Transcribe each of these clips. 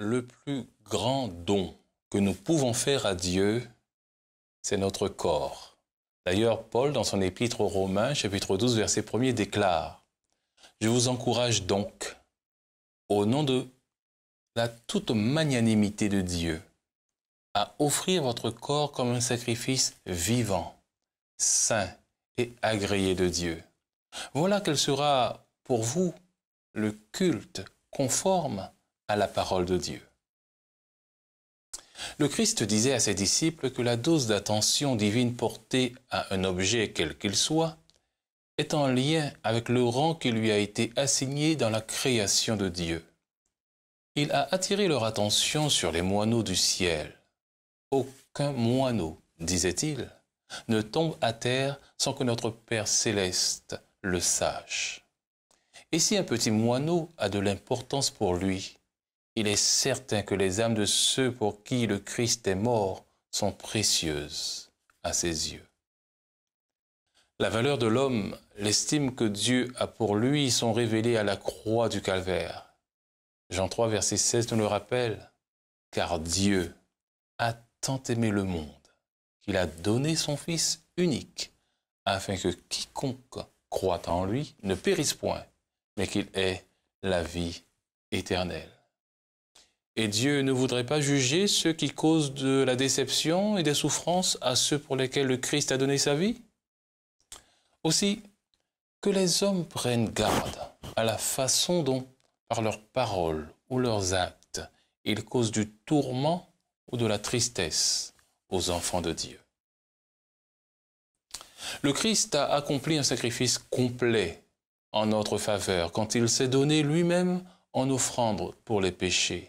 Le plus grand don que nous pouvons faire à Dieu, c'est notre corps. D'ailleurs, Paul, dans son épître aux Romains, chapitre 12, verset 1er, déclare « Je vous encourage donc, au nom de la toute magnanimité de Dieu, à offrir votre corps comme un sacrifice vivant, saint et agréé de Dieu. Voilà quel sera pour vous le culte conforme à la parole de Dieu. » Le Christ disait à ses disciples que la dose d'attention divine portée à un objet quel qu'il soit est en lien avec le rang qui lui a été assigné dans la création de Dieu. Il a attiré leur attention sur les moineaux du ciel. Aucun moineau, disait-il, ne tombe à terre sans que notre Père céleste le sache. Et si un petit moineau a de l'importance pour lui, il est certain que les âmes de ceux pour qui le Christ est mort sont précieuses à ses yeux. La valeur de l'homme, l'estime que Dieu a pour lui sont révélées à la croix du Calvaire. Jean 3, verset 16 nous le rappelle, « Car Dieu a tant aimé le monde qu'il a donné son Fils unique, afin que quiconque croit en lui ne périsse point, mais qu'il ait la vie éternelle. » Et Dieu ne voudrait pas juger ceux qui causent de la déception et des souffrances à ceux pour lesquels le Christ a donné sa vie? Aussi, que les hommes prennent garde à la façon dont, par leurs paroles ou leurs actes, ils causent du tourment ou de la tristesse aux enfants de Dieu. Le Christ a accompli un sacrifice complet en notre faveur quand il s'est donné lui-même en offrande pour les péchés.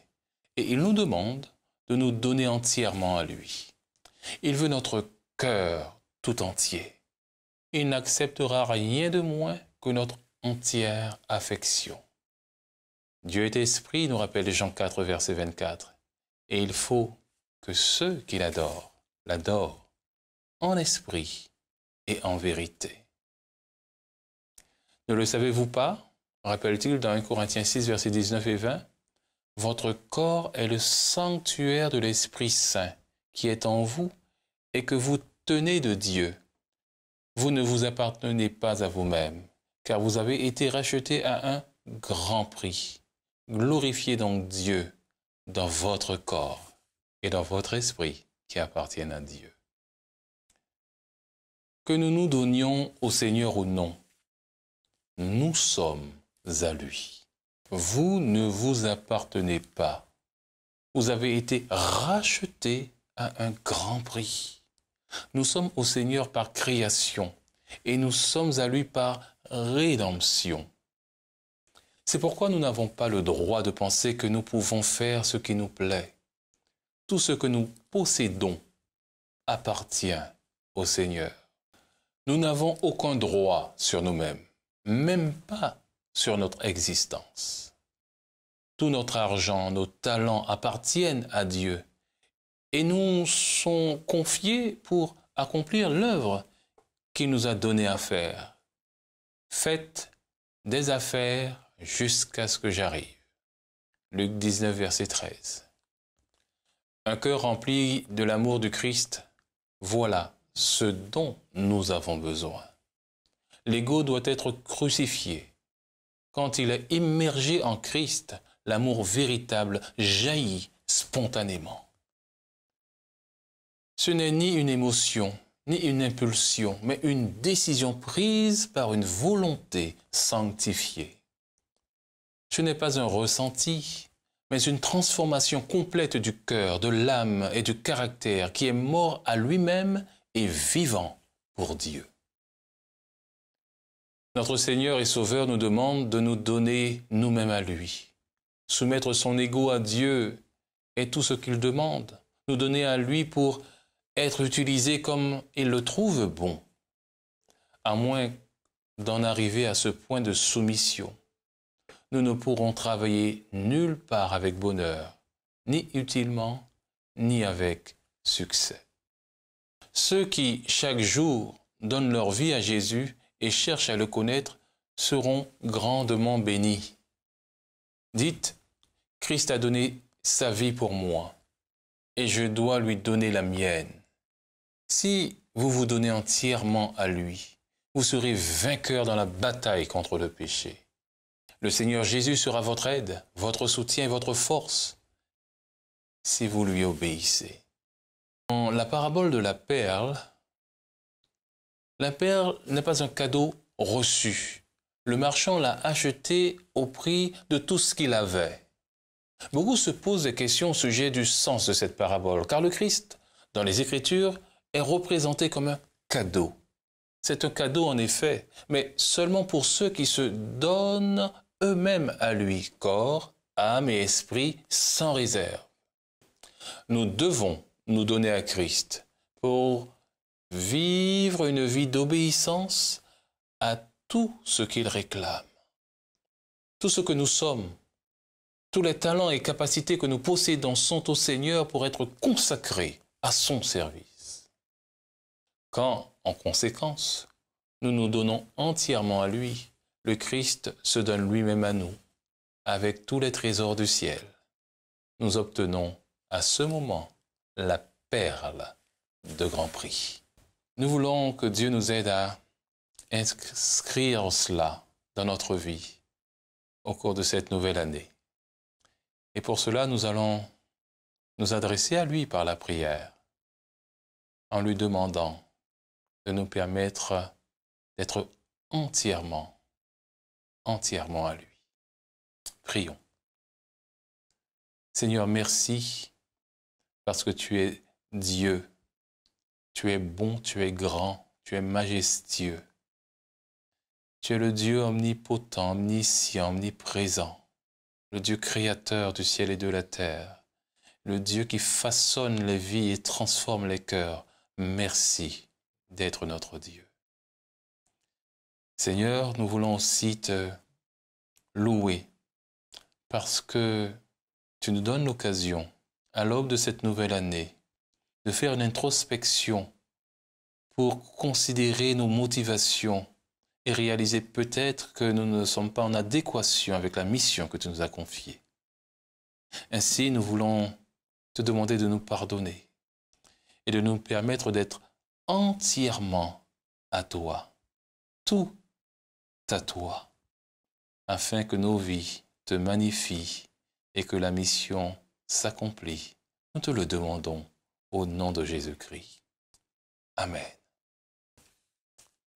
Et il nous demande de nous donner entièrement à lui. Il veut notre cœur tout entier. Il n'acceptera rien de moins que notre entière affection. Dieu est esprit, nous rappelle Jean 4, verset 24. Et il faut que ceux qui l'adorent, l'adorent en esprit et en vérité. Ne le savez-vous pas, rappelle-t-il dans 1 Corinthiens 6, versets 19 et 20, « Votre corps est le sanctuaire de l'Esprit Saint qui est en vous et que vous tenez de Dieu. Vous ne vous appartenez pas à vous-même, car vous avez été rachetés à un grand prix. Glorifiez donc Dieu dans votre corps et dans votre esprit qui appartiennent à Dieu. » Que nous nous donnions au Seigneur ou non, nous sommes à lui. Vous ne vous appartenez pas. Vous avez été rachetés à un grand prix. Nous sommes au Seigneur par création et nous sommes à lui par rédemption. C'est pourquoi nous n'avons pas le droit de penser que nous pouvons faire ce qui nous plaît. Tout ce que nous possédons appartient au Seigneur. Nous n'avons aucun droit sur nous-mêmes, même pas sur notre existence. Tout notre argent, nos talents appartiennent à Dieu et nous sont confiés pour accomplir l'œuvre qu'il nous a donné à faire. Faites des affaires jusqu'à ce que j'arrive. Luc 19, verset 13. Un cœur rempli de l'amour du Christ, voilà ce dont nous avons besoin. L'ego doit être crucifié. Quand il est immergé en Christ, l'amour véritable jaillit spontanément. Ce n'est ni une émotion, ni une impulsion, mais une décision prise par une volonté sanctifiée. Ce n'est pas un ressenti, mais une transformation complète du cœur, de l'âme et du caractère qui est mort à lui-même et vivant pour Dieu. Notre Seigneur et Sauveur nous demande de nous donner nous-mêmes à lui. Soumettre son ego à Dieu est tout ce qu'il demande. Nous donner à lui pour être utilisé comme il le trouve bon. À moins d'en arriver à ce point de soumission, nous ne pourrons travailler nulle part avec bonheur, ni utilement, ni avec succès. Ceux qui, chaque jour, donnent leur vie à Jésus et cherchent à le connaître seront grandement bénis. Dites, Christ a donné sa vie pour moi et je dois lui donner la mienne. Si vous vous donnez entièrement à lui, vous serez vainqueur dans la bataille contre le péché. Le Seigneur Jésus sera votre aide, votre soutien et votre force si vous lui obéissez. Dans la parabole de la perle n'est pas un cadeau reçu. Le marchand l'a acheté au prix de tout ce qu'il avait. Beaucoup se posent des questions au sujet du sens de cette parabole, car le Christ, dans les Écritures, est représenté comme un cadeau. C'est un cadeau en effet, mais seulement pour ceux qui se donnent eux-mêmes à lui, corps, âme et esprit, sans réserve. Nous devons nous donner à Christ pour vivre une vie d'obéissance à tout ce qu'il réclame. Tout ce que nous sommes, tous les talents et capacités que nous possédons sont au Seigneur pour être consacrés à son service. Quand, en conséquence, nous nous donnons entièrement à lui, le Christ se donne lui-même à nous, avec tous les trésors du ciel. Nous obtenons à ce moment la perle de grand prix. Nous voulons que Dieu nous aide à inscrire cela dans notre vie au cours de cette nouvelle année. Et pour cela, nous allons nous adresser à lui par la prière, en lui demandant de nous permettre d'être entièrement à lui. Prions. Seigneur, merci parce que tu es Dieu. Tu es bon, tu es grand, tu es majestueux. Tu es le Dieu omnipotent, omniscient, omniprésent, le Dieu créateur du ciel et de la terre, le Dieu qui façonne les vies et transforme les cœurs. Merci d'être notre Dieu. Seigneur, nous voulons aussi te louer parce que tu nous donnes l'occasion, à l'aube de cette nouvelle année, de faire une introspection pour considérer nos motivations et réaliser peut-être que nous ne sommes pas en adéquation avec la mission que tu nous as confiée. Ainsi, nous voulons te demander de nous pardonner et de nous permettre d'être entièrement à toi, tout à toi, afin que nos vies te magnifient et que la mission s'accomplit. Nous te le demandons au nom de Jésus-Christ. Amen.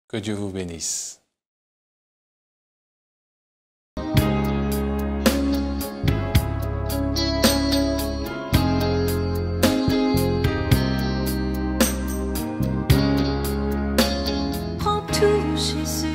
Que Dieu vous bénisse. Prends tout, Jésus.